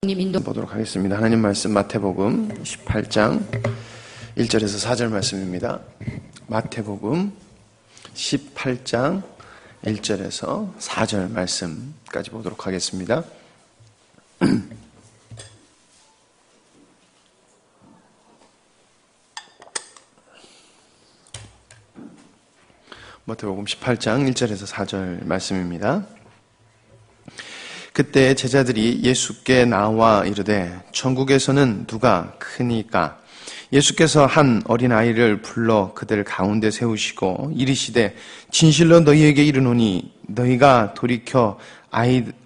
보도록 하겠습니다. 하나님 말씀 마태복음 18장 1절에서 4절 말씀입니다. 마태복음 18장 1절에서 4절 말씀까지 보도록 하겠습니다. 마태복음 18장 1절에서 4절 말씀입니다. 그때 제자들이 예수께 나와 이르되 천국에서는 누가 크니까? 예수께서 한 어린아이를 불러 그들 가운데 세우시고 이르시되 진실로 너희에게 이르노니 너희가 돌이켜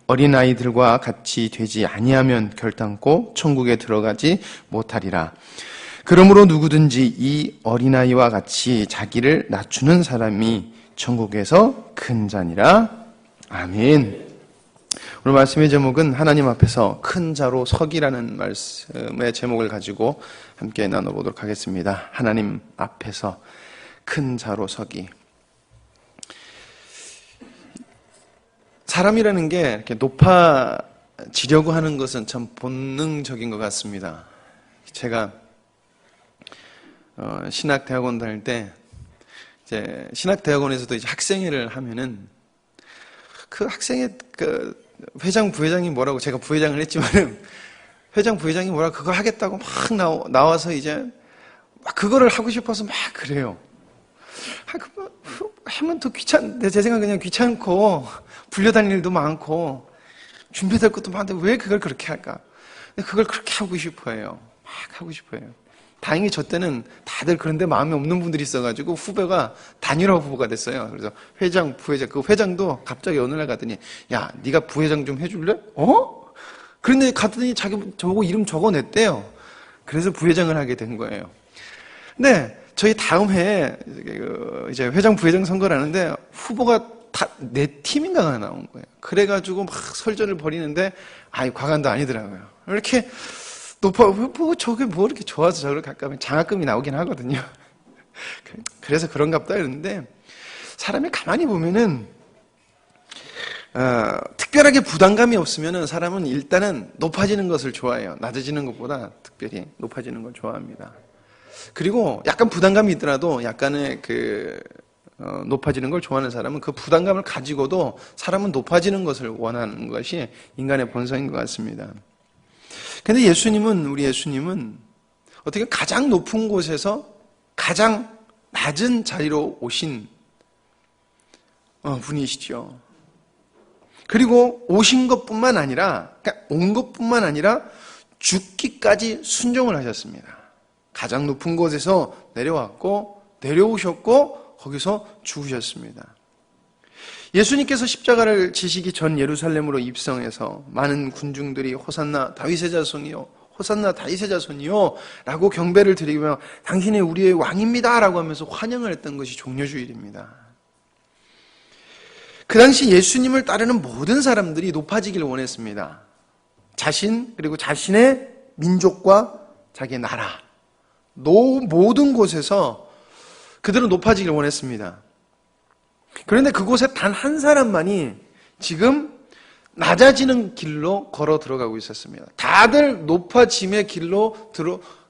어린아이들과 같이 되지 아니하면 결단코 천국에 들어가지 못하리라. 그러므로 누구든지 이 어린아이와 같이 자기를 낮추는 사람이 천국에서 큰 자니라. 아멘. 오늘 말씀의 제목은 하나님 앞에서 큰 자로 서기라는 말씀의 제목을 가지고 함께 나눠보도록 하겠습니다. 하나님 앞에서 큰 자로 서기. 사람이라는 게 이렇게 높아지려고 하는 것은 참 본능적인 것 같습니다. 제가 신학대학원 다닐 때 이제 신학대학원에서도 이제 학생회를 하면은 그 학생회 회장, 부회장이 뭐라고, 제가 부회장을 했지만은, 회장, 부회장이 뭐라고 그거 하겠다고 막 나와서 이제, 막 그거를 하고 싶어서 막 그래요. 하면 더 제 생각은 그냥 귀찮고, 불려다닐 일도 많고, 준비될 것도 많은데 왜 그걸 그렇게 할까? 근데 그걸 그렇게 하고 싶어 해요. 막 하고 싶어 해요. 다행히 저 때는 다들 그런데 마음이 없는 분들이 있어가지고 후배가 단일화 후보가 됐어요. 그래서 회장, 부회장, 그 회장도 갑자기 어느 날 가더니 야, 네가 부회장 좀 해줄래? 그런데 갔더니 자기 저보고 이름 적어냈대요. 그래서 부회장을 하게 된 거예요. 근데 저희 다음 해에 이제 회장, 부회장 선거를 하는데 후보가 다 내 팀인가가 나온 거예요. 그래가지고 막 설전을 벌이는데 과관도 아니더라고요. 이렇게 저게 뭐 이렇게 좋아서 저걸 가까우면 장학금이 나오긴 하거든요. 그래서 그런갑다 이러는데, 사람이 가만히 보면은, 특별하게 부담감이 없으면은 사람은 일단은 높아지는 것을 좋아해요. 낮아지는 것보다 특별히 높아지는 걸 좋아합니다. 그리고 약간 부담감이 있더라도 약간의 높아지는 걸 좋아하는 사람은 그 부담감을 가지고도 사람은 높아지는 것을 원하는 것이 인간의 본성인 것 같습니다. 근데 우리 예수님은 어떻게 가장 높은 곳에서 가장 낮은 자리로 오신 분이시죠. 그리고 오신 것뿐만 아니라, 그러니까 온 것뿐만 아니라 죽기까지 순종을 하셨습니다. 가장 높은 곳에서 내려왔고, 내려오셨고, 거기서 죽으셨습니다. 예수님께서 십자가를 지시기 전 예루살렘으로 입성해서 많은 군중들이 호산나 다윗의 자손이요, 호산나 다윗의 자손이요 라고 경배를 드리며 당신이 우리의 왕입니다 라고 하면서 환영을 했던 것이 종려주일입니다. 그 당시 예수님을 따르는 모든 사람들이 높아지기를 원했습니다. 그리고 자신의 민족과 자기의 나라, 모든 곳에서 그들은 높아지기를 원했습니다. 그런데 그곳에 단 한 사람만이 지금 낮아지는 길로 걸어 들어가고 있었습니다. 다들 높아짐의 길로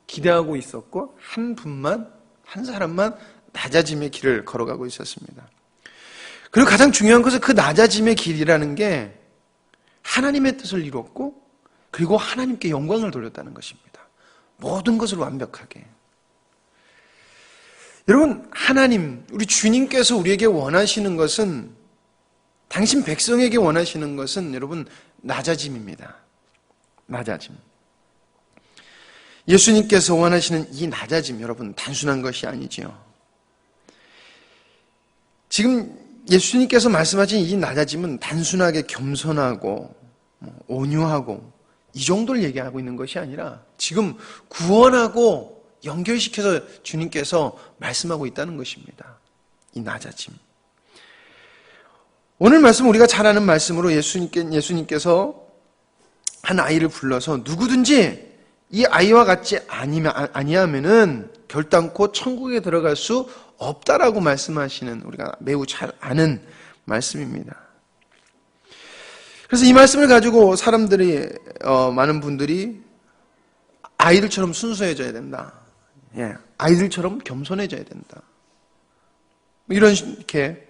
기대하고 있었고, 한 사람만 낮아짐의 길을 걸어가고 있었습니다. 그리고 가장 중요한 것은 그 낮아짐의 길이라는 게 하나님의 뜻을 이뤘고, 그리고 하나님께 영광을 돌렸다는 것입니다. 모든 것을 완벽하게. 여러분, 하나님, 우리 주님께서 우리에게 원하시는 것은, 당신 백성에게 원하시는 것은 여러분 낮아짐입니다. 낮아짐. 예수님께서 원하시는 이 낮아짐, 여러분 단순한 것이 아니지요. 지금 예수님께서 말씀하신 이 낮아짐은 단순하게 겸손하고 온유하고 이 정도를 얘기하고 있는 것이 아니라 지금 구원하고 연결시켜서 주님께서 말씀하고 있다는 것입니다. 이 낮아짐. 오늘 말씀 우리가 잘 아는 말씀으로 예수님께서 한 아이를 불러서 누구든지 이 아이와 같지 아니하면은 결단코 천국에 들어갈 수 없다라고 말씀하시는 우리가 매우 잘 아는 말씀입니다. 그래서 이 말씀을 가지고 사람들이 많은 분들이 아이들처럼 순수해져야 된다. 예, 아이들처럼 겸손해져야 된다. 이렇게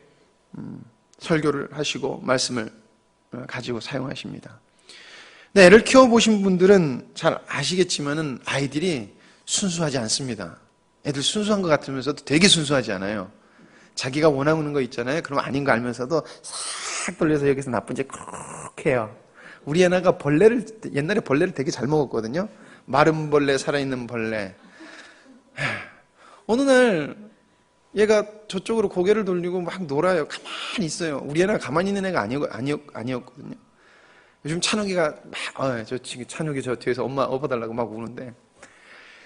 설교를 하시고 말씀을 가지고 사용하십니다. 근데 애를 키워보신 분들은 잘 아시겠지만은 아이들이 순수하지 않습니다. 애들 순수한 것 같으면서도 되게 순수하지 않아요. 자기가 원하는 거 있잖아요. 그럼 아닌 거 알면서도 싹 돌려서 여기서 나쁜 짓 콕 해요. 우리 애나가 옛날에 벌레를 되게 잘 먹었거든요. 마른 벌레, 살아있는 벌레. 어느 날 얘가 저쪽으로 고개를 돌리고 막 놀아요. 가만히 있어요. 우리 애나가 가만히 있는 애가 아니었거든요. 요즘 찬욱이가 찬욱이 저 뒤에서 엄마 업어달라고 막 우는데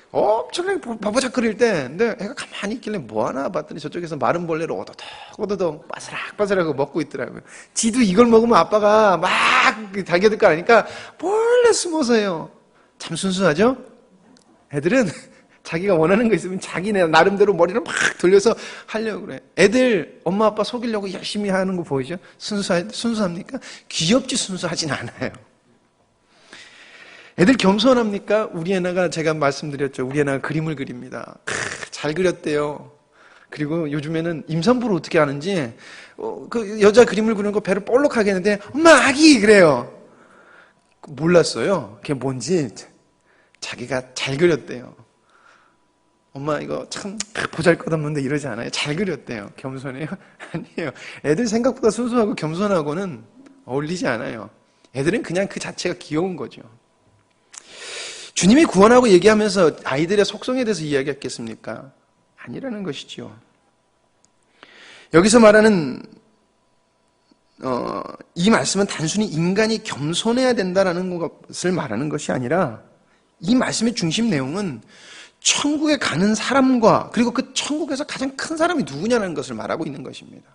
엄청나게 바보잡거릴 때 근데 애가 가만히 있길래 뭐하나 봤더니 저쪽에서 마른 벌레를 오도독 바스락바스락 먹고 있더라고요. 지도 이걸 먹으면 아빠가 막 달겨들 거 아니까 몰래 숨어서 해요. 참 순수하죠? 애들은 자기가 원하는 거 있으면 자기네 나름대로 머리를 막 돌려서 하려고 그래. 애들 엄마 아빠 속이려고 열심히 하는 거 보이죠? 순수합니까? 귀엽지 순수하진 않아요. 애들 겸손합니까? 우리 애나가 제가 말씀드렸죠. 우리 애나가 그림을 그립니다. 잘 그렸대요. 그리고 요즘에는 임산부를 어떻게 하는지 그 여자 그림을 그리는 거 배를 볼록하게 했는데 엄마 아기 그래요. 몰랐어요. 그게 뭔지 자기가 잘 그렸대요. 엄마 이거 참 보잘것없는데 이러지 않아요? 잘 그렸대요. 겸손해요? 아니에요. 애들 생각보다 순수하고 겸손하고는 어울리지 않아요. 애들은 그냥 그 자체가 귀여운 거죠. 주님이 구원하고 얘기하면서 아이들의 속성에 대해서 이야기했겠습니까? 아니라는 것이죠. 여기서 말하는 이 말씀은 단순히 인간이 겸손해야 된다는 것을 말하는 것이 아니라 이 말씀의 중심 내용은 천국에 가는 사람과 그리고 그 천국에서 가장 큰 사람이 누구냐는 것을 말하고 있는 것입니다.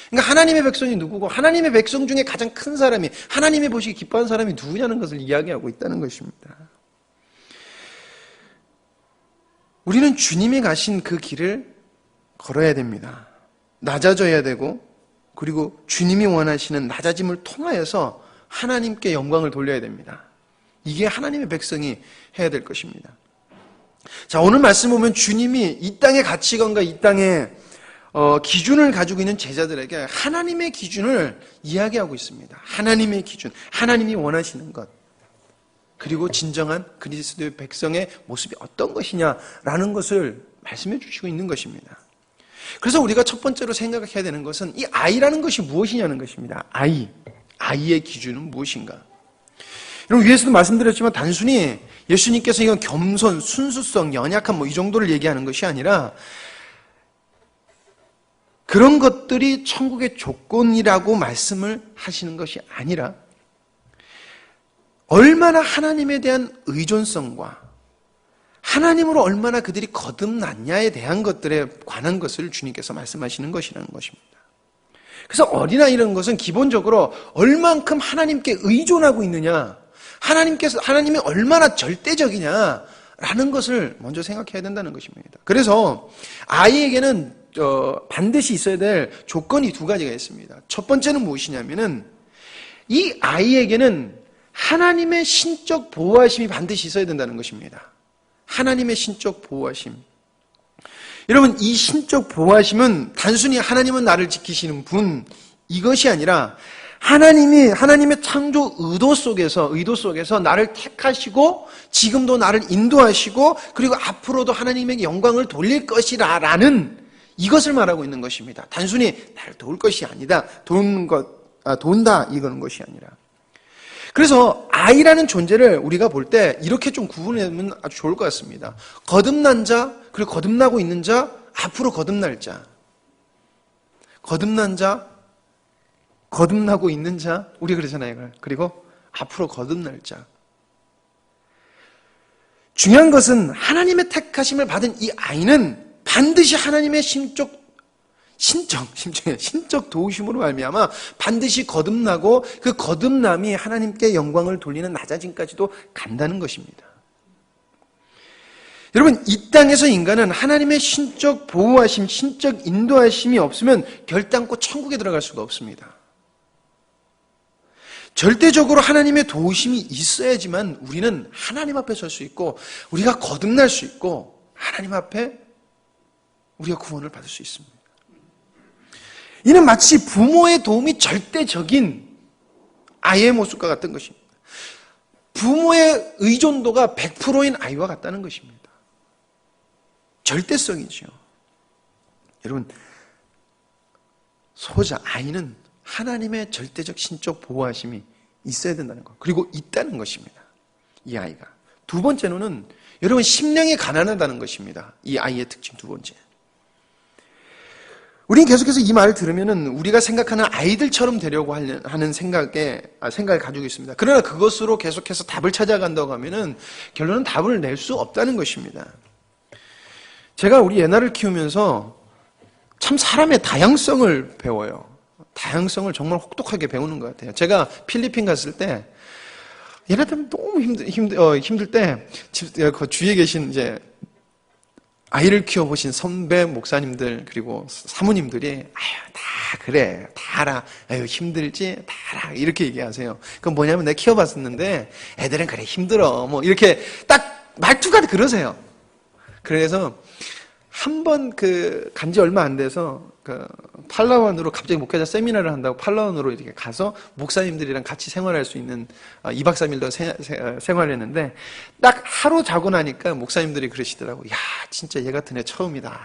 그러니까 하나님의 백성이 누구고 하나님의 백성 중에 가장 큰 사람이 하나님의 보시기 기뻐하는 사람이 누구냐는 것을 이야기하고 있다는 것입니다. 우리는 주님이 가신 그 길을 걸어야 됩니다. 낮아져야 되고 그리고 주님이 원하시는 낮아짐을 통하여서 하나님께 영광을 돌려야 됩니다. 이게 하나님의 백성이 해야 될 것입니다. 자, 오늘 말씀 보면 주님이 이 땅의 가치관과 이 땅의 기준을 가지고 있는 제자들에게 하나님의 기준을 이야기하고 있습니다. 하나님의 기준, 하나님이 원하시는 것, 그리고 진정한 그리스도의 백성의 모습이 어떤 것이냐라는 것을 말씀해 주시고 있는 것입니다. 그래서 우리가 첫 번째로 생각해야 되는 것은 이 아이라는 것이 무엇이냐는 것입니다. 아이의 기준은 무엇인가? 여러분, 위에서도 말씀드렸지만 단순히 예수님께서 이건 겸손, 순수성, 연약함 이 정도를 얘기하는 것이 아니라 그런 것들이 천국의 조건이라고 말씀을 하시는 것이 아니라 얼마나 하나님에 대한 의존성과 하나님으로 얼마나 그들이 거듭났냐에 대한 것들에 관한 것을 주님께서 말씀하시는 것이라는 것입니다. 그래서 어린아이라는 것은 기본적으로 얼만큼 하나님께 의존하고 있느냐, 하나님이 얼마나 절대적이냐라는 것을 먼저 생각해야 된다는 것입니다. 그래서 아이에게는 반드시 있어야 될 조건이 두 가지가 있습니다. 첫 번째는 무엇이냐면은 이 아이에게는 하나님의 신적 보호하심이 반드시 있어야 된다는 것입니다. 하나님의 신적 보호하심. 여러분, 이 신적 보호하심은 단순히 하나님은 나를 지키시는 분, 이것이 아니라 하나님의 창조 의도 속에서 나를 택하시고 지금도 나를 인도하시고 그리고 앞으로도 하나님에게 영광을 돌릴 것이라는 이것을 말하고 있는 것입니다. 단순히 나를 도울 것이 아니다. 도운다 이거는 것이 아니라. 그래서 아이라는 존재를 우리가 볼 때 이렇게 좀 구분하면 아주 좋을 것 같습니다. 거듭난 자, 그리고 거듭나고 있는 자, 앞으로 거듭날 자. 거듭난 자, 거듭나고 있는 자, 우리 그러잖아요. 그리고 앞으로 거듭날 자. 중요한 것은 하나님의 택하심을 받은 이 아이는 반드시 하나님의 신적 도우심으로 말미암아 반드시 거듭나고 그 거듭남이 하나님께 영광을 돌리는 낮아짐까지도 간다는 것입니다. 여러분, 이 땅에서 인간은 하나님의 신적 보호하심, 신적 인도하심이 없으면 결단코 천국에 들어갈 수가 없습니다. 절대적으로 하나님의 도우심이 있어야지만 우리는 하나님 앞에 설 수 있고 우리가 거듭날 수 있고 하나님 앞에 우리가 구원을 받을 수 있습니다. 이는 마치 부모의 도움이 절대적인 아이의 모습과 같은 것입니다. 부모의 의존도가 100%인 아이와 같다는 것입니다. 절대성이죠. 여러분, 소자, 아이는 하나님의 절대적 신적 보호하심이 있어야 된다는 것, 그리고 있다는 것입니다. 이 아이가. 두 번째로는 여러분, 심령이 가난하다는 것입니다. 이 아이의 특징 두 번째. 우리는 계속해서 이 말을 들으면은 우리가 생각하는 아이들처럼 되려고 하는 생각을 가지고 있습니다. 그러나 그것으로 계속해서 답을 찾아간다고 하면은 결론은 답을 낼 수 없다는 것입니다. 제가 우리 예나를 키우면서 참 사람의 다양성을 배워요. 다양성을 정말 혹독하게 배우는 것 같아요. 제가 필리핀 갔을 때 얘네들 너무 힘들 때 그 주위에 계신 이제 아이를 키워보신 선배 목사님들 그리고 사모님들이 아유 다 그래 다 알아 아유 힘들지 다 알아 이렇게 얘기하세요. 그건 뭐냐면 내가 키워봤었는데 애들은 그래 힘들어 뭐 이렇게 딱 말투가 그러세요. 그래서 한 번 간지 얼마 안 돼서 팔라완으로 갑자기 목회자 세미나를 한다고 팔라완으로 이렇게 가서 목사님들이랑 같이 생활할 수 있는 2박 3일도 생활했는데 딱 하루 자고 나니까 목사님들이 그러시더라고요. 야, 진짜 얘 같은 애 처음이다.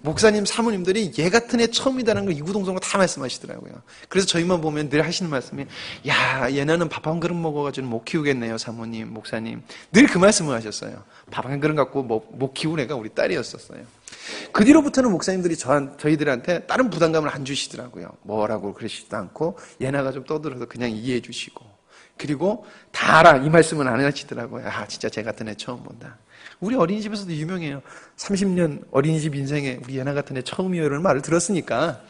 목사님, 사모님들이 얘 같은 애 처음이다라는 걸 이구동성으로 다 말씀하시더라고요. 그래서 저희만 보면 늘 하시는 말씀이 야, 얘네는 밥 한 그릇 먹어가지고 못 키우겠네요, 사모님, 목사님. 늘 그 말씀을 하셨어요. 밥 한 그릇 갖고 못 키운 애가 우리 딸이었었어요. 그 뒤로부터는 목사님들이 저희들한테 다른 부담감을 안 주시더라고요. 뭐라고 그러시지도 않고 예나가 좀 떠들어서 그냥 이해해 주시고 그리고 다 알아 이 말씀은 안 하시더라고요. 아 진짜 쟤 같은 애 처음 본다. 우리 어린이집에서도 유명해요. 30년 어린이집 인생에 우리 예나 같은 애 처음이에요 이런 말을 들었으니까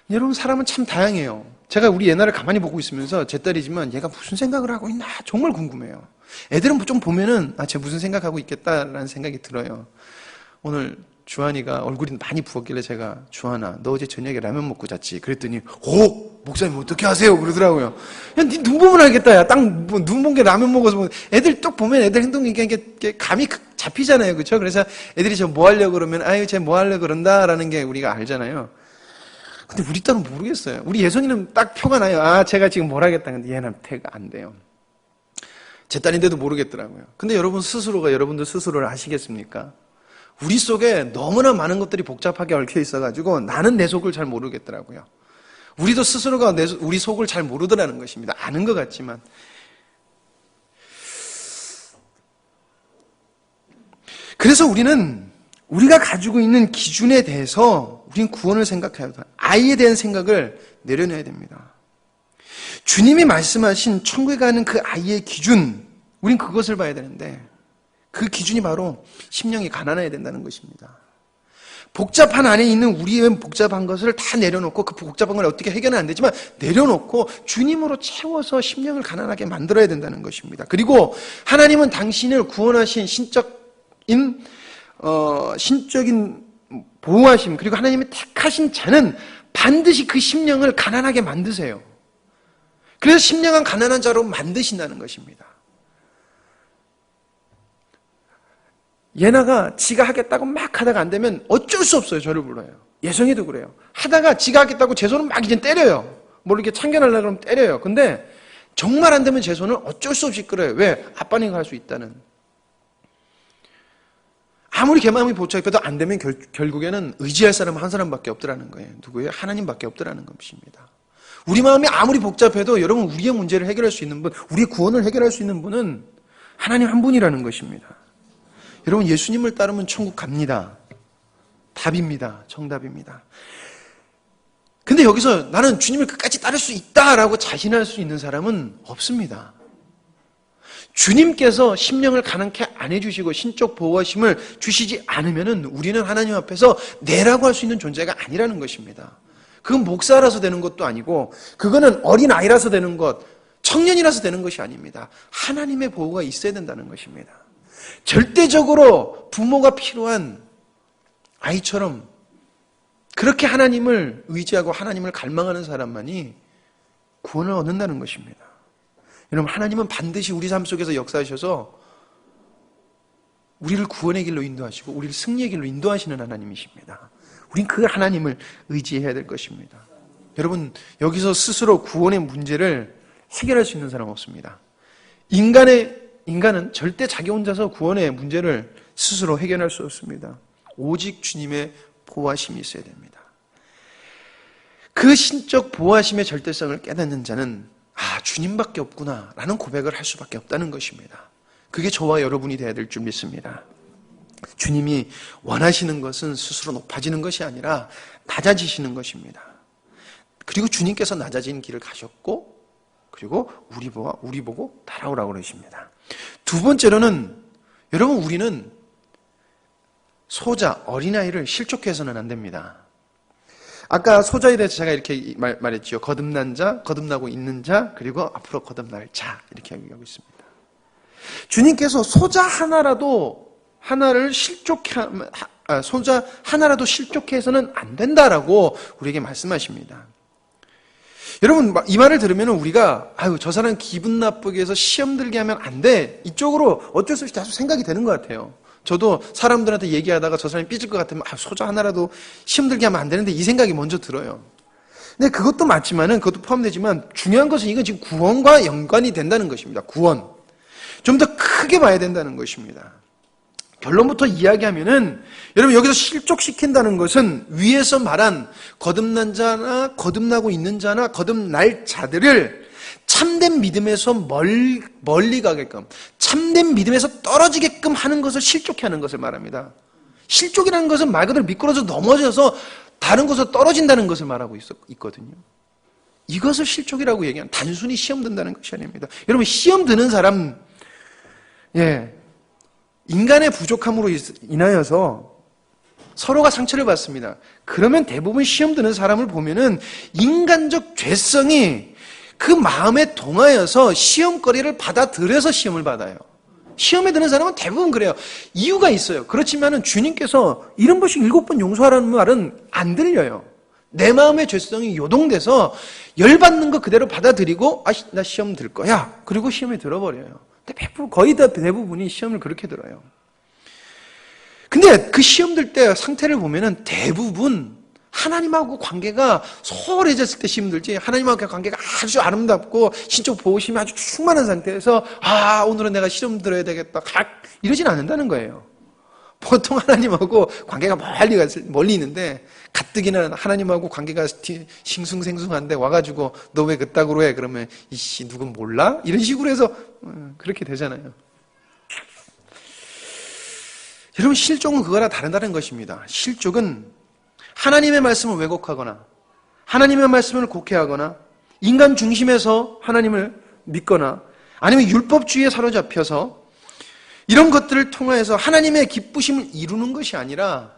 여러분 사람은 참 다양해요. 제가 우리 예나를 가만히 보고 있으면서 제 딸이지만 얘가 무슨 생각을 하고 있나 정말 궁금해요. 애들은 좀 보면은 쟤 무슨 생각하고 있겠다라는 생각이 들어요. 오늘 주한이가 얼굴이 많이 부었길래 제가 주한아 너 어제 저녁에 라면 먹고 잤지? 그랬더니 목사님 어떻게 하세요? 그러더라고요. 야, 네 눈 보면 알겠다. 야, 딱 눈 본 게 라면 먹어서 애들 딱 보면 애들 행동이 이게 감이 잡히잖아요. 그렇죠? 그래서 애들이 저 뭐 하려고 그러면 아유 쟤 뭐 하려고 그런다라는 게 우리가 알잖아요. 근데 우리 딸은 모르겠어요. 우리 예선이는 딱 표가 나요. 아 제가 지금 뭘 하겠다. 근데 얘는 태가 안 돼요. 제 딸인데도 모르겠더라고요. 근데 여러분들 스스로를 아시겠습니까? 우리 속에 너무나 많은 것들이 복잡하게 얽혀 있어가지고 나는 내 속을 잘 모르겠더라고요. 우리도 스스로가 우리 속을 잘 모르더라는 것입니다. 아는 것 같지만. 그래서 우리가 가지고 있는 기준에 대해서 우리는 구원을 생각해야 돼요. 아이에 대한 생각을 내려놔야 됩니다. 주님이 말씀하신 천국에 가는 그 아이의 기준, 우린 그것을 봐야 되는데 그 기준이 바로 심령이 가난해야 된다는 것입니다. 복잡한 안에 있는 우리의 복잡한 것을 다 내려놓고 그 복잡한 걸 어떻게 해결은 안 되지만 내려놓고 주님으로 채워서 심령을 가난하게 만들어야 된다는 것입니다. 그리고 하나님은 당신을 구원하신 신적인 보호하심 그리고 하나님이 택하신 자는 반드시 그 심령을 가난하게 만드세요. 그래서 심령은 가난한 자로 만드신다는 것입니다. 예나가 지가 하겠다고 막 하다가 안 되면 어쩔 수 없어요. 저를 불러요. 예성이도 그래요. 하다가 지가 하겠다고 제 손은 막 이제 때려요. 뭐 이렇게 참견하려고 그러면 때려요. 근데 정말 안 되면 제 손을 어쩔 수 없이 끌어요. 왜? 아빠니까 할 수 있다는. 아무리 걔 마음이 복잡해도 안 되면 결국에는 의지할 사람은 한 사람밖에 없더라는 거예요. 누구예요? 하나님밖에 없더라는 것입니다. 우리 마음이 아무리 복잡해도 여러분 우리의 문제를 해결할 수 있는 분, 우리의 구원을 해결할 수 있는 분은 하나님 한 분이라는 것입니다. 여러분 예수님을 따르면 천국 갑니다. 답입니다. 정답입니다. 근데 여기서 나는 주님을 끝까지 따를 수 있다라고 자신할 수 있는 사람은 없습니다. 주님께서 심령을 가난케 안 해주시고 신적 보호하심을 주시지 않으면 우리는 하나님 앞에서 내라고 할 수 있는 존재가 아니라는 것입니다. 그건 목사라서 되는 것도 아니고 그거는 어린아이라서 되는 것, 청년이라서 되는 것이 아닙니다. 하나님의 보호가 있어야 된다는 것입니다. 절대적으로 부모가 필요한 아이처럼 그렇게 하나님을 의지하고 하나님을 갈망하는 사람만이 구원을 얻는다는 것입니다. 여러분, 하나님은 반드시 우리 삶 속에서 역사하셔서 우리를 구원의 길로 인도하시고 우리를 승리의 길로 인도하시는 하나님이십니다. 우린 그 하나님을 의지해야 될 것입니다. 여러분, 여기서 스스로 구원의 문제를 해결할 수 있는 사람 없습니다. 인간은 절대 자기 혼자서 구원의 문제를 스스로 해결할 수 없습니다. 오직 주님의 보호하심이 있어야 됩니다. 그 신적 보호하심의 절대성을 깨닫는 자는 주님밖에 없구나 라는 고백을 할 수밖에 없다는 것입니다. 그게 저와 여러분이 되어야 될 줄 믿습니다. 주님이 원하시는 것은 스스로 높아지는 것이 아니라 낮아지시는 것입니다. 그리고 주님께서 낮아진 길을 가셨고, 그리고 우리 보고 따라오라고 그러십니다. 두 번째로는, 여러분, 우리는 소자, 어린아이를 실족해서는 안 됩니다. 아까 소자에 대해서 제가 이렇게 말했죠. 거듭난 자, 거듭나고 있는 자, 그리고 앞으로 거듭날 자, 이렇게 얘기하고 있습니다. 주님께서 소자 하나라도 실족해서는 안 된다라고 우리에게 말씀하십니다. 여러분, 이 말을 들으면 우리가 저 사람 기분 나쁘게 해서 시험 들게 하면 안 돼, 이쪽으로 어쩔 수 없이 계속 생각이 되는 것 같아요. 저도 사람들한테 얘기하다가 저 사람이 삐질 것 같으면 소자 하나라도 시험 들게 하면 안 되는데 이 생각이 먼저 들어요. 근데 그것도 맞지만은, 그것도 포함되지만 중요한 것은 이건 지금 구원과 연관이 된다는 것입니다. 구원. 좀 더 크게 봐야 된다는 것입니다. 결론부터 이야기하면은, 여러분, 여기서 실족시킨다는 것은 위에서 말한 거듭난 자나 거듭나고 있는 자나 거듭날 자들을 참된 믿음에서 멀리 가게끔, 참된 믿음에서 떨어지게끔 하는 것을 실족해 하는 것을 말합니다. 실족이라는 것은 말 그대로 미끄러져 넘어져서 다른 곳으로 떨어진다는 것을 말하고 있거든요. 이것을 실족이라고 얘기하는, 단순히 시험 든다는 것이 아닙니다. 여러분, 시험 드는 사람, 인간의 부족함으로 인하여서 서로가 상처를 받습니다. 그러면 대부분 시험 드는 사람을 보면은 인간적 죄성이 그 마음에 동하여서 시험거리를 받아들여서 시험을 받아요. 시험에 드는 사람은 대부분 그래요. 이유가 있어요. 그렇지만은 주님께서 70번씩 7번 용서하라는 말은 안 들려요. 내 마음의 죄성이 요동돼서 열받는 거 그대로 받아들이고, 나 시험 들 거야. 그리고 시험에 들어버려요. 거의 다 대부분이 시험을 그렇게 들어요. 근데 그 시험 들 때 상태를 보면은 대부분 하나님하고 관계가 소홀해졌을 때 시험 들지, 하나님하고 관계가 아주 아름답고 신적 보호심이 아주 충만한 상태에서 오늘은 내가 시험 들어야 되겠다 이러진 않는다는 거예요. 보통 하나님하고 관계가 멀리 있는데 가뜩이나 하나님하고 관계가 싱숭생숭한데 와가지고 너 왜 그따구로 해? 그러면 이씨 누군 몰라? 이런 식으로 해서 그렇게 되잖아요. 여러분, 실족은 그거랑 다르다는 것입니다. 실족은 하나님의 말씀을 왜곡하거나 하나님의 말씀을 곡해하거나 인간 중심에서 하나님을 믿거나 아니면 율법주의에 사로잡혀서 이런 것들을 통해서 하나님의 기쁘심을 이루는 것이 아니라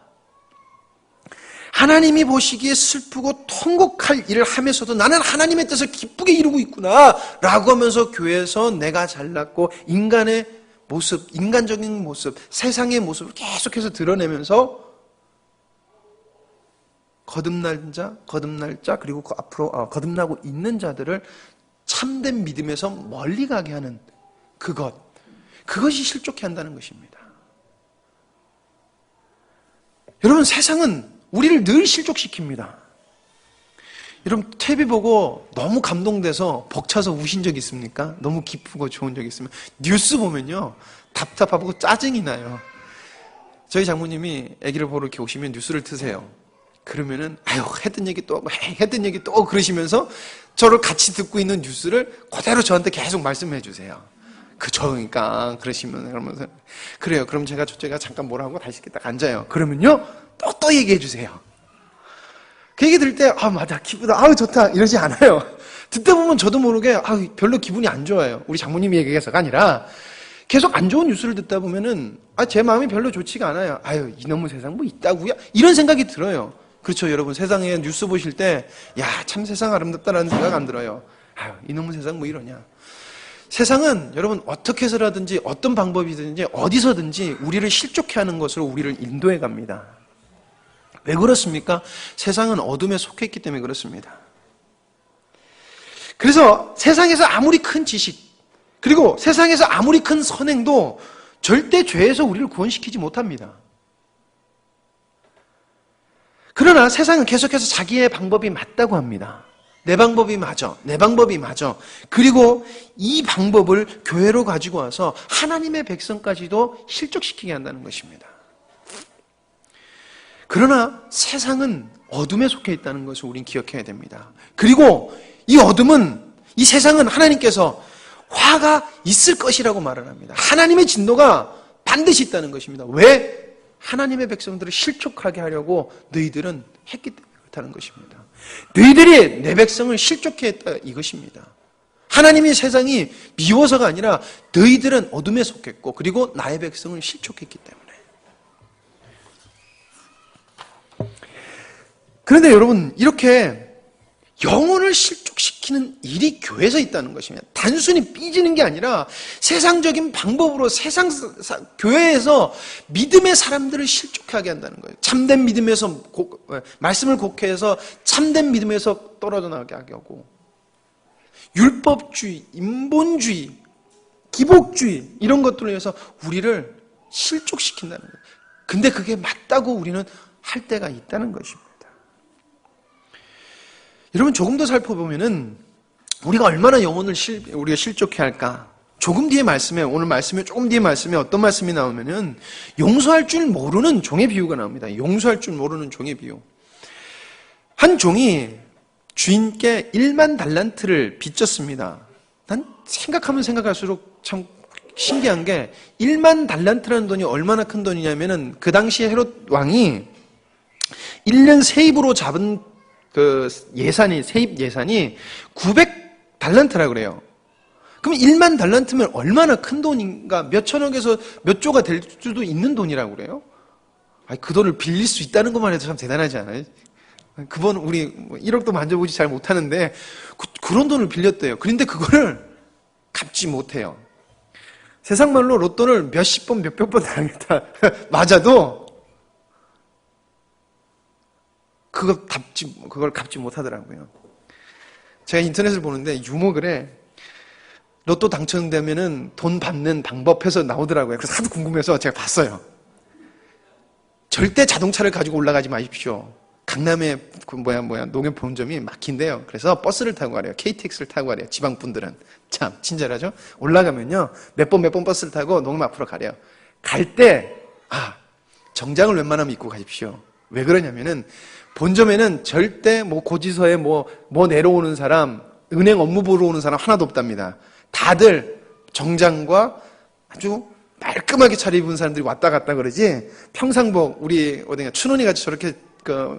하나님이 보시기에 슬프고 통곡할 일을 하면서도 나는 하나님의 뜻을 기쁘게 이루고 있구나 라고 하면서 교회에서 내가 잘났고 인간의 모습, 인간적인 모습, 세상의 모습을 계속해서 드러내면서 거듭날 자, 그리고 앞으로 거듭나고 있는 자들을 참된 믿음에서 멀리 가게 하는 그것이 실족해 한다는 것입니다. 여러분, 세상은 우리를 늘 실족시킵니다. 여러분, TV 보고 너무 감동돼서 벅차서 우신 적 있습니까? 너무 기쁘고 좋은 적 있으면 뉴스 보면요 답답하고 짜증이 나요. 저희 장모님이 아기를 보러 이렇게 오시면 뉴스를 트세요. 그러면은 했던 얘기 또 하고 했던 얘기 또 그러시면서 저를 같이 듣고 있는 뉴스를 그대로 저한테 계속 말씀해 주세요. 그러니까 그러시면 그러면서 그래요. 그럼 제가 잠깐 뭐라 하고 다시 이렇게 딱 앉아요. 그러면요 또 얘기해 주세요. 그 얘기 들을 때 맞아 기쁘다 좋다 이러지 않아요. 듣다 보면 저도 모르게 별로 기분이 안 좋아요. 우리 장모님이 얘기해서가 아니라 계속 안 좋은 뉴스를 듣다 보면은 제 마음이 별로 좋지가 않아요. 이놈의 세상 뭐 있다고요? 이런 생각이 들어요. 그렇죠, 여러분. 세상에 뉴스 보실 때 참 세상 아름답다라는 생각 안 들어요. 이놈의 세상 뭐 이러냐. 세상은 여러분 어떻게 해서라든지 어떤 방법이든지 어디서든지 우리를 실족해 하는 것으로 우리를 인도해 갑니다. 왜 그렇습니까? 세상은 어둠에 속해 있기 때문에 그렇습니다. 그래서 세상에서 아무리 큰 지식, 그리고 세상에서 아무리 큰 선행도 절대 죄에서 우리를 구원시키지 못합니다. 그러나 세상은 계속해서 자기의 방법이 맞다고 합니다. 내 방법이 맞아. 내 방법이 맞아. 그리고 이 방법을 교회로 가지고 와서 하나님의 백성까지도 실족시키게 한다는 것입니다. 그러나 세상은 어둠에 속해 있다는 것을 우린 기억해야 됩니다. 그리고 이 어둠은, 이 세상은 하나님께서 화가 있을 것이라고 말을 합니다. 하나님의 진노가 반드시 있다는 것입니다. 왜? 하나님의 백성들을 실족하게 하려고 너희들은 했기 때문에 그렇다는 것입니다. 너희들이 내 백성을 실족해 했다, 이것입니다. 하나님이 세상이 미워서가 아니라 너희들은 어둠에 속했고 그리고 나의 백성을 실족했기 때문에. 그런데 여러분, 이렇게 영혼을 실족시키는 일이 교회에서 있다는 것입니다. 단순히 삐지는 게 아니라 세상적인 방법으로 교회에서 믿음의 사람들을 실족하게 한다는 거예요. 참된 믿음에서 말씀을 곡해해서 참된 믿음에서 떨어져 나가게 하고, 율법주의, 인본주의, 기복주의 이런 것들로 해서 우리를 실족시킨다는 거예요. 근데 그게 맞다고 우리는 할 때가 있다는 것입니다. 여러분, 조금 더 살펴보면은 우리가 얼마나 영혼을 우리가 실족해 할까? 조금 뒤에 말씀에, 오늘 말씀에 조금 뒤에 말씀에 어떤 말씀이 나오면은 용서할 줄 모르는 종의 비유가 나옵니다. 용서할 줄 모르는 종의 비유. 한 종이 주인께 1만 달란트를 빚졌습니다. 난 생각하면 생각할수록 참 신기한 게 1만 달란트라는 돈이 얼마나 큰 돈이냐면은 그 당시에 헤롯 왕이 1년 세입으로 잡은 그 예산이, 세입 예산이 900달란트라 그래요. 그럼 1만 달란트면 얼마나 큰 돈인가? 몇 천억에서 몇 조가 될 수도 있는 돈이라고 그래요? 아니, 그 돈을 빌릴 수 있다는 것만 해도 참 대단하지 않아요? 그번 우리 1억도 만져보지 잘 못하는데 그런 돈을 빌렸대요. 그런데 그거를 갚지 못해요. 세상 말로 로또를 몇십 번, 몇백 번 당했다 맞아도 그걸 갚지 못하더라고요. 제가 인터넷을 보는데 유머글에 로또 당첨되면은 돈 받는 방법 해서 나오더라고요. 그래서 하도 궁금해서 제가 봤어요. 절대 자동차를 가지고 올라가지 마십시오. 강남에 농협 본점이 막힌대요. 그래서 버스를 타고 가래요. KTX를 타고 가래요. 지방 분들은 참 친절하죠. 올라가면요 몇 번 버스를 타고 농협 앞으로 가래요. 갈 때 정장을 웬만하면 입고 가십시오. 왜 그러냐면은 본점에는 절대 고지서에 내려오는 사람, 은행 업무 보러 오는 사람 하나도 없답니다. 다들 정장과 아주 말끔하게 차려입은 사람들이 왔다 갔다 그러지, 평상복, 우리 어디냐 춘원이 같이 저렇게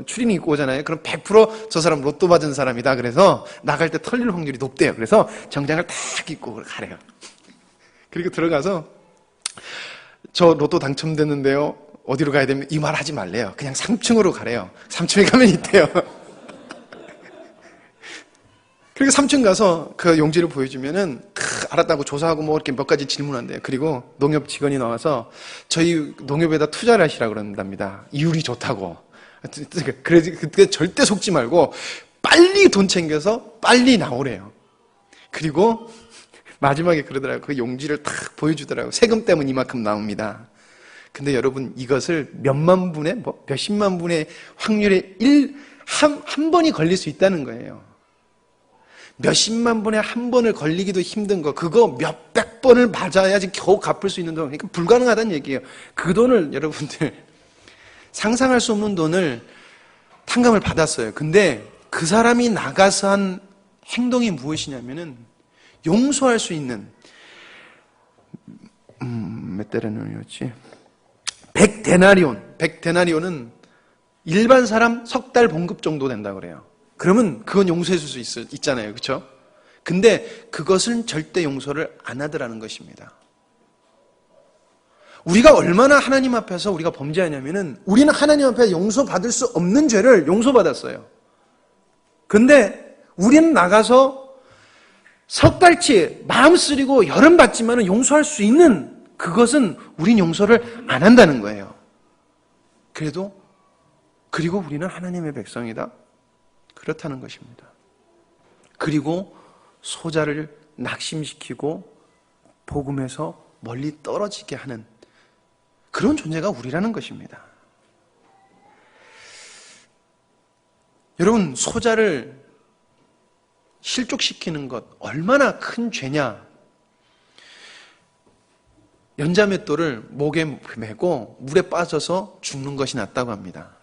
추리닝 입고 오잖아요. 그럼 100% 저 사람 로또 받은 사람이다. 그래서 나갈 때 털릴 확률이 높대요. 그래서 정장을 딱 입고 가래요. 그리고 들어가서 저 로또 당첨됐는데요. 어디로 가야 되면 이 말 하지 말래요. 그냥 3층으로 가래요. 3층에 가면 있대요. 그리고 3층 가서 그 용지를 보여주면은 알았다고 조사하고 이렇게 몇 가지 질문한대요. 그리고 농협 직원이 나와서 저희 농협에다 투자를 하시라고 그런답니다. 이율이 좋다고. 그래서 그때 절대 속지 말고 빨리 돈 챙겨서 빨리 나오래요. 그리고 마지막에 그러더라고요. 그 용지를 딱 보여주더라고요. 세금 때문에 이만큼 나옵니다. 근데 여러분, 이것을 몇만 분의, 몇십만 분의 확률에 한 번이 걸릴 수 있다는 거예요. 몇십만 분에 한 번을 걸리기도 힘든 거, 그거 몇백 번을 맞아야지 겨우 갚을 수 있는 돈. 그러니까 불가능하다는 얘기예요. 그 돈을 여러분들, 상상할 수 없는 돈을 탕감을 받았어요. 근데 그 사람이 나가서 한 행동이 무엇이냐면은 용서할 수 있는, 몇 데나리온이었지? 100데나리온은 일반 사람 석 달 봉급 정도 된다고 그래요. 그러면 그건 용서해 줄 수 있잖아요. 그렇죠? 근데 그것은 절대 용서를 안 하더라는 것입니다. 우리가 얼마나 하나님 앞에서 우리가 범죄하냐면은 우리는 하나님 앞에 용서받을 수 없는 죄를 용서받았어요. 근데 우리는 나가서 석 달치 마음 쓰리고 열은 받지만은 용서할 수 있는, 그것은 우린 용서를 안 한다는 거예요. 그리고 우리는 하나님의 백성이다. 그렇다는 것입니다. 그리고 소자를 낙심시키고 복음에서 멀리 떨어지게 하는 그런 존재가 우리라는 것입니다. 여러분, 소자를 실족시키는 것 얼마나 큰 죄냐. 연자맷돌을 목에 메고 물에 빠져서 죽는 것이 낫다고 합니다.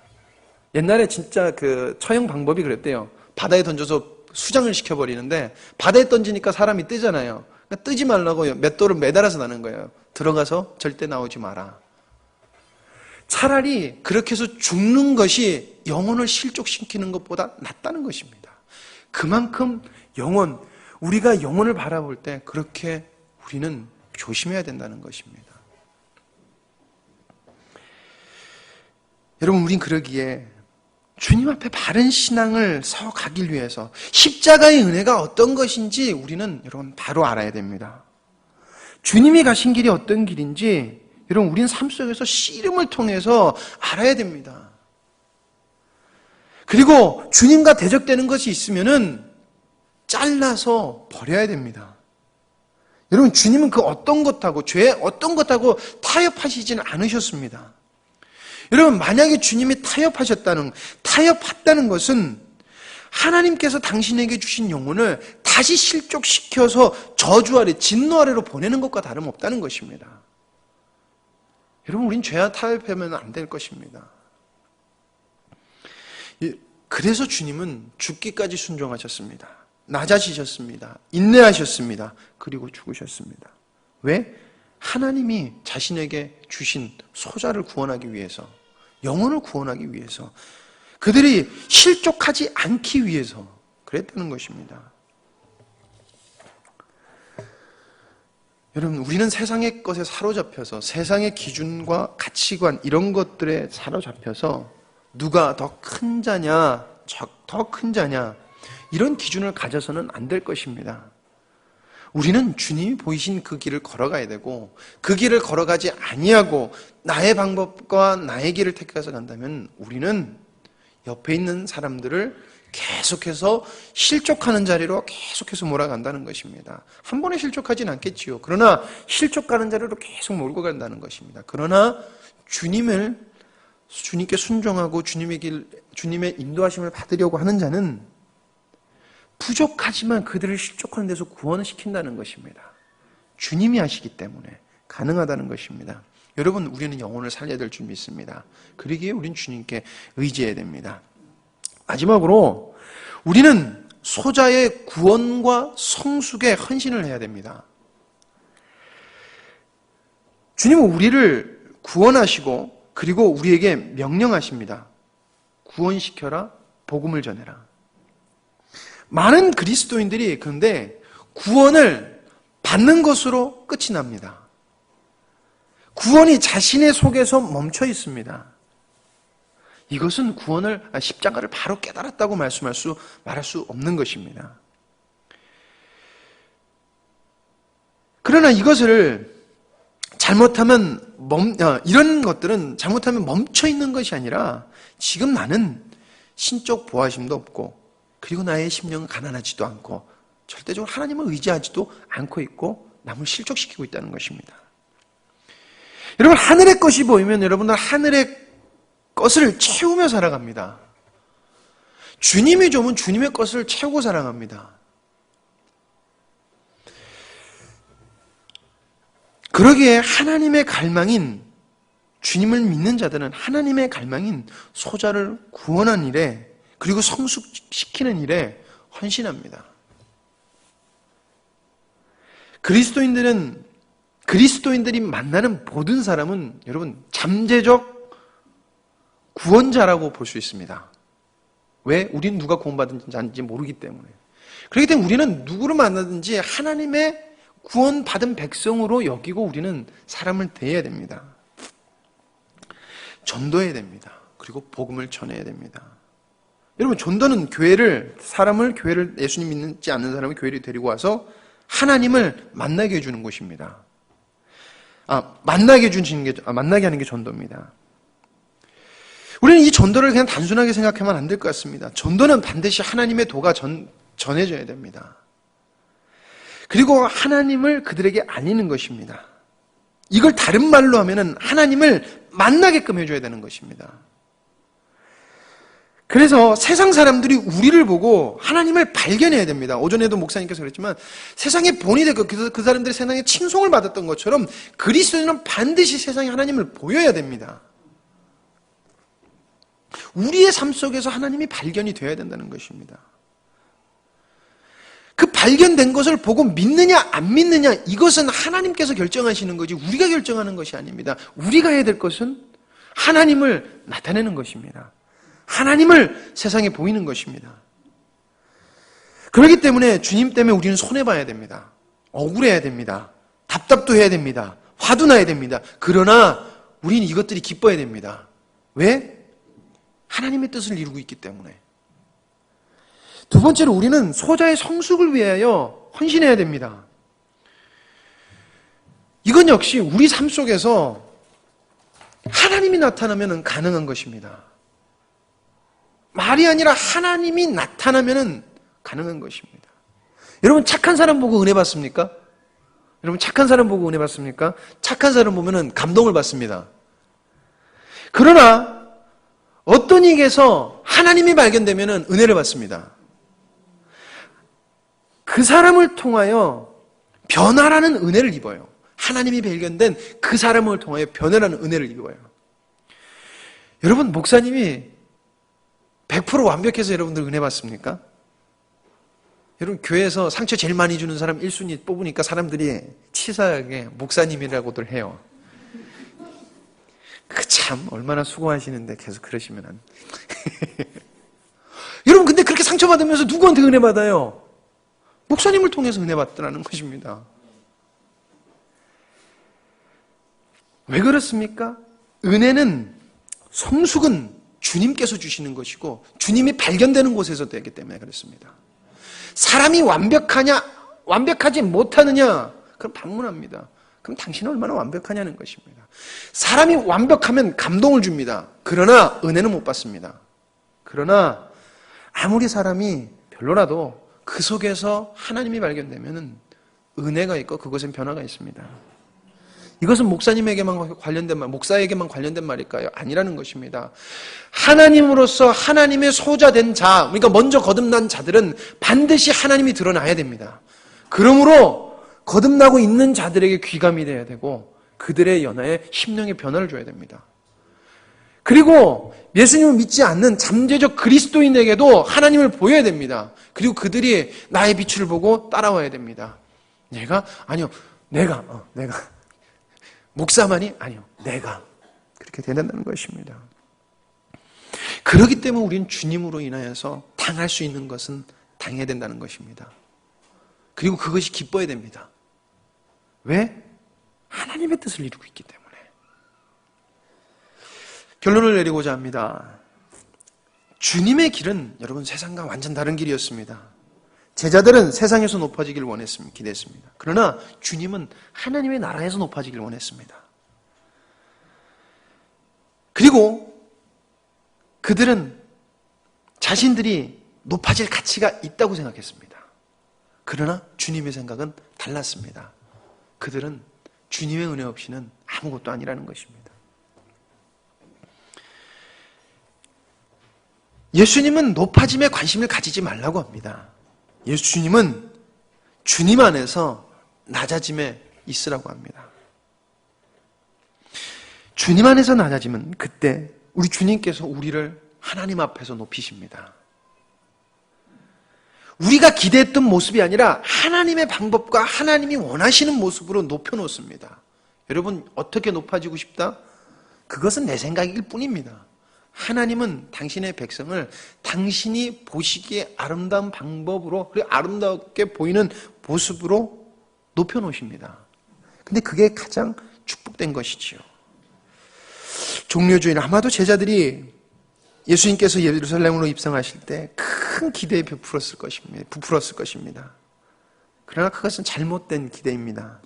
옛날에 진짜 그 처형 방법이 그랬대요. 바다에 던져서 수장을 시켜버리는데 바다에 던지니까 사람이 뜨잖아요. 그러니까 뜨지 말라고 맷돌을 매달아서 나는 거예요. 들어가서 절대 나오지 마라. 차라리 그렇게 해서 죽는 것이 영혼을 실족시키는 것보다 낫다는 것입니다. 그만큼 우리가 영혼을 바라볼 때 그렇게 우리는 조심해야 된다는 것입니다. 여러분, 우린 그러기에 주님 앞에 바른 신앙을 서가기 위해서 십자가의 은혜가 어떤 것인지 우리는 여러분 바로 알아야 됩니다. 주님이 가신 길이 어떤 길인지 여러분 우리는 삶 속에서 씨름을 통해서 알아야 됩니다. 그리고 주님과 대적되는 것이 있으면은 잘라서 버려야 됩니다. 여러분, 주님은 그 어떤 것하고 죄 어떤 것하고 타협하시지는 않으셨습니다. 여러분, 만약에 주님이 타협했다는 것은 하나님께서 당신에게 주신 영혼을 다시 실족시켜서 저주 아래, 진노 아래로 보내는 것과 다름없다는 것입니다. 여러분, 우린 죄와 타협하면 안 될 것입니다. 그래서 주님은 죽기까지 순종하셨습니다. 낮아지셨습니다. 인내하셨습니다. 그리고 죽으셨습니다. 왜? 하나님이 자신에게 주신 소자를 구원하기 위해서, 영혼을 구원하기 위해서, 그들이 실족하지 않기 위해서 그랬다는 것입니다. 여러분, 우리는 세상의 것에 사로잡혀서 세상의 기준과 가치관 이런 것들에 사로잡혀서 누가 더 큰 자냐, 더 큰 자냐 이런 기준을 가져서는 안 될 것입니다. 우리는 주님이 보이신 그 길을 걸어가야 되고 그 길을 걸어가지 아니하고 나의 방법과 나의 길을 택해서 간다면 우리는 옆에 있는 사람들을 계속해서 실족하는 자리로 계속해서 몰아간다는 것입니다. 한 번에 실족하진 않겠지요. 그러나 실족하는 자리로 계속 몰고 간다는 것입니다. 그러나 주님께 순종하고 주님의 인도하심을 받으려고 하는 자는 부족하지만 그들을 실족하는 데서 구원을 시킨다는 것입니다. 주님이 하시기 때문에 가능하다는 것입니다. 여러분, 우리는 영혼을 살려야 될 줄 믿습니다. 그러기에 우린 주님께 의지해야 됩니다. 마지막으로 우리는 소자의 구원과 성숙에 헌신을 해야 됩니다. 주님은 우리를 구원하시고 그리고 우리에게 명령하십니다. 구원시켜라, 복음을 전해라. 많은 그리스도인들이 그런데 구원을 받는 것으로 끝이 납니다. 구원이 자신의 속에서 멈춰 있습니다. 이것은 십자가를 바로 깨달았다고 말할 수 없는 것입니다. 그러나 이것을 이런 것들은 잘못하면 멈춰 있는 것이 아니라 지금 나는 신적 보아심도 없고 그리고 나의 심령은 가난하지도 않고 절대적으로 하나님을 의지하지도 않고 있고 남을 실족시키고 있다는 것입니다. 여러분, 하늘의 것이 보이면 여러분은 하늘의 것을 채우며 살아갑니다. 주님이 좋으면 주님의 것을 채우고 살아갑니다. 그러기에 하나님의 갈망인 주님을 믿는 자들은 하나님의 갈망인 소자를 구원한 일에 그리고 성숙시키는 일에 헌신합니다. 그리스도인들이 만나는 모든 사람은 여러분 잠재적 구원자라고 볼 수 있습니다. 왜? 우리는 누가 구원받은지 모르기 때문에. 그렇기 때문에 우리는 누구를 만나든지 하나님의 구원받은 백성으로 여기고 우리는 사람을 대해야 됩니다. 전도해야 됩니다. 그리고 복음을 전해야 됩니다. 여러분, 전도는 교회를 예수님 믿지 않는 사람을 교회를 데리고 와서 하나님을 만나게 해주는 곳입니다. 만나게 하는 게 전도입니다. 우리는 이 전도를 그냥 단순하게 생각하면 안 될 것 같습니다. 전도는 반드시 하나님의 도가 전해져야 됩니다. 그리고 하나님을 그들에게 알리는 것입니다. 이걸 다른 말로 하면은 하나님을 만나게끔 해줘야 되는 것입니다. 그래서 세상 사람들이 우리를 보고 하나님을 발견해야 됩니다. 오전에도 목사님께서 그랬지만 세상의 본이 되고 그 사람들이 세상에 칭송을 받았던 것처럼 그리스도인은 반드시 세상에 하나님을 보여야 됩니다. 우리의 삶 속에서 하나님이 발견이 되어야 된다는 것입니다. 그 발견된 것을 보고 믿느냐 안 믿느냐 이것은 하나님께서 결정하시는 거지 우리가 결정하는 것이 아닙니다. 우리가 해야 될 것은 하나님을 나타내는 것입니다. 하나님을 세상에 보이는 것입니다. 그렇기 때문에 주님 때문에 우리는 손해봐야 됩니다. 억울해야 됩니다. 답답도 해야 됩니다. 화도 나야 됩니다. 그러나 우리는 이것들이 기뻐야 됩니다. 왜? 하나님의 뜻을 이루고 있기 때문에. 두 번째로 우리는 소자의 성숙을 위하여 헌신해야 됩니다. 이건 역시 우리 삶 속에서 하나님이 나타나면 가능한 것입니다. 말이 아니라 하나님이 나타나면 가능한 것입니다. 여러분 착한 사람 보고 은혜 받습니까? 여러분 착한 사람 보고 은혜 받습니까? 착한 사람 보면 감동을 받습니다. 그러나 어떤 이에게서 하나님이 발견되면 은혜를 받습니다. 그 사람을 통하여 변화라는 은혜를 입어요. 하나님이 발견된 그 사람을 통하여 변화라는 은혜를 입어요. 여러분 목사님이 100% 완벽해서 여러분들 은혜 받습니까? 여러분 교회에서 상처 제일 많이 주는 사람 1순위 뽑으니까 사람들이 치사하게 목사님이라고들 해요. 그 참 얼마나 수고하시는데 계속 그러시면 여러분 근데 그렇게 상처받으면서 누구한테 은혜 받아요? 목사님을 통해서 은혜 받더라는 것입니다. 왜 그렇습니까? 은혜는 성숙은 주님께서 주시는 것이고 주님이 발견되는 곳에서 되기 때문에 그렇습니다. 사람이 완벽하냐 완벽하지 못하느냐 그럼 반문합니다. 그럼 당신은 얼마나 완벽하냐는 것입니다. 사람이 완벽하면 감동을 줍니다. 그러나 은혜는 못 받습니다. 그러나 아무리 사람이 별로라도 그 속에서 하나님이 발견되면 은혜가 있고 그것엔 변화가 있습니다. 이것은 목사님에게만 관련된 말, 목사에게만 관련된 말일까요? 아니라는 것입니다. 하나님으로서 하나님의 소자된 자, 그러니까 먼저 거듭난 자들은 반드시 하나님이 드러나야 됩니다. 그러므로 거듭나고 있는 자들에게 귀감이 돼야 되고 그들의 연하에 심령의 변화를 줘야 됩니다. 그리고 예수님을 믿지 않는 잠재적 그리스도인에게도 하나님을 보여야 됩니다. 그리고 그들이 나의 빛을 보고 따라와야 됩니다. 내가 목사만이 아니요 내가 그렇게 된다는 것입니다. 그렇기 때문에 우리는 주님으로 인하여서 당할 수 있는 것은 당해야 된다는 것입니다. 그리고 그것이 기뻐야 됩니다. 왜? 하나님의 뜻을 이루고 있기 때문에. 결론을 내리고자 합니다. 주님의 길은 여러분 세상과 완전 다른 길이었습니다. 제자들은 세상에서 높아지길 원했습니다. 기대했습니다. 그러나 주님은 하나님의 나라에서 높아지길 원했습니다. 그리고 그들은 자신들이 높아질 가치가 있다고 생각했습니다. 그러나 주님의 생각은 달랐습니다. 그들은 주님의 은혜 없이는 아무것도 아니라는 것입니다. 예수님은 높아짐에 관심을 가지지 말라고 합니다. 예수님은 주님 안에서 낮아짐에 있으라고 합니다. 주님 안에서 낮아지면 그때 우리 주님께서 우리를 하나님 앞에서 높이십니다. 우리가 기대했던 모습이 아니라 하나님의 방법과 하나님이 원하시는 모습으로 높여놓습니다. 여러분 어떻게 높아지고 싶다? 그것은 내 생각일 뿐입니다. 하나님은 당신의 백성을 당신이 보시기에 아름다운 방법으로 그리고 아름답게 보이는 모습으로 높여놓으십니다. 근데 그게 가장 축복된 것이지요. 종려주일 아마도 제자들이 예수님께서 예루살렘으로 입성하실 때 큰 기대에 부풀었을 것입니다. 그러나 그것은 잘못된 기대입니다.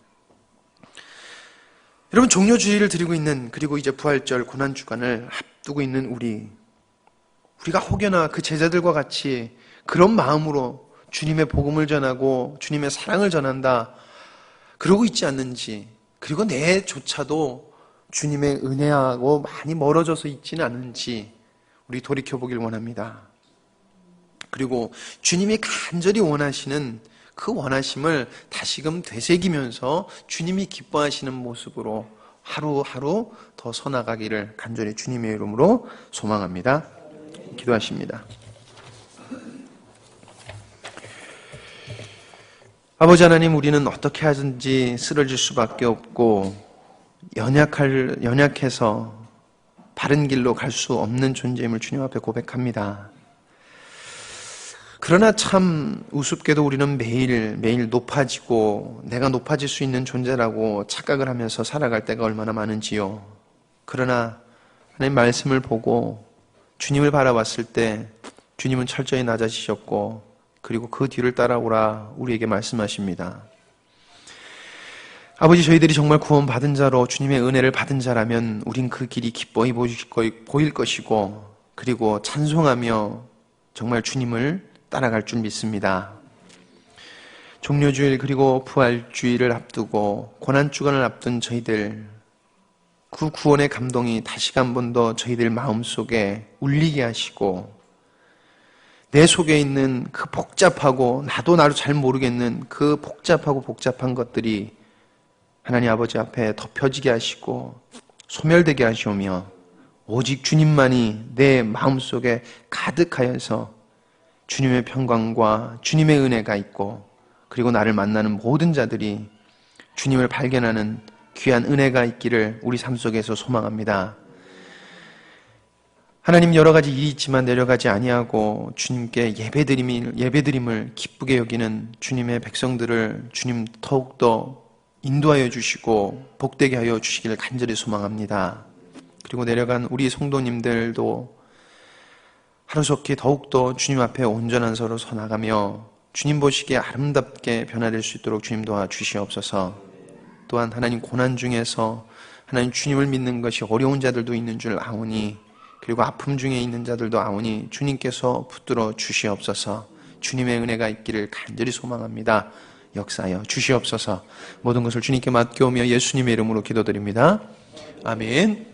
여러분 종려주일을 드리고 있는 그리고 이제 부활절 고난주간을 앞두고 있는 우리가 혹여나 그 제자들과 같이 그런 마음으로 주님의 복음을 전하고 주님의 사랑을 전한다. 그러고 있지 않는지, 그리고 내조차도 주님의 은혜하고 많이 멀어져서 있지는 않은지 우리 돌이켜보길 원합니다. 그리고 주님이 간절히 원하시는 그 원하심을 다시금 되새기면서 주님이 기뻐하시는 모습으로 하루하루 더 서나가기를 간절히 주님의 이름으로 소망합니다. 기도하십니다. 아버지 하나님, 우리는 어떻게 하든지 쓰러질 수밖에 없고 연약해서 바른 길로 갈 수 없는 존재임을 주님 앞에 고백합니다. 그러나 참 우습게도 우리는 매일 높아지고 내가 높아질 수 있는 존재라고 착각을 하면서 살아갈 때가 얼마나 많은지요. 그러나 하나님 말씀을 보고 주님을 바라봤을 때 주님은 철저히 낮아지셨고 그리고 그 뒤를 따라오라 우리에게 말씀하십니다. 아버지, 저희들이 정말 구원받은 자로 주님의 은혜를 받은 자라면 우린 그 길이 기뻐이 보일 것이고 그리고 찬송하며 정말 주님을 따라갈 줄 믿습니다. 종료주일 그리고 부활주일을 앞두고 고난주간을 앞둔 저희들, 그 구원의 감동이 다시 한 번 더 저희들 마음속에 울리게 하시고 내 속에 있는 그 복잡하고 나도 잘 모르겠는 그 복잡한 것들이 하나님 아버지 앞에 덮여지게 하시고 소멸되게 하시오며 오직 주님만이 내 마음속에 가득하여서 주님의 평강과 주님의 은혜가 있고 그리고 나를 만나는 모든 자들이 주님을 발견하는 귀한 은혜가 있기를 우리 삶 속에서 소망합니다. 하나님, 여러 가지 일이 있지만 내려가지 아니하고 주님께 예배드림을 기쁘게 여기는 주님의 백성들을 주님 더욱더 인도하여 주시고 복되게 하여 주시기를 간절히 소망합니다. 그리고 내려간 우리 성도님들도 하루속히 더욱더 주님 앞에 온전한 서로 서나가며 주님 보시기에 아름답게 변화될 수 있도록 주님 도와주시옵소서. 또한 하나님, 고난 중에서 하나님 주님을 믿는 것이 어려운 자들도 있는 줄 아오니 그리고 아픔 중에 있는 자들도 아오니 주님께서 붙들어 주시옵소서. 주님의 은혜가 있기를 간절히 소망합니다. 역사하여 주시옵소서. 모든 것을 주님께 맡겨오며 예수님의 이름으로 기도드립니다. 아멘.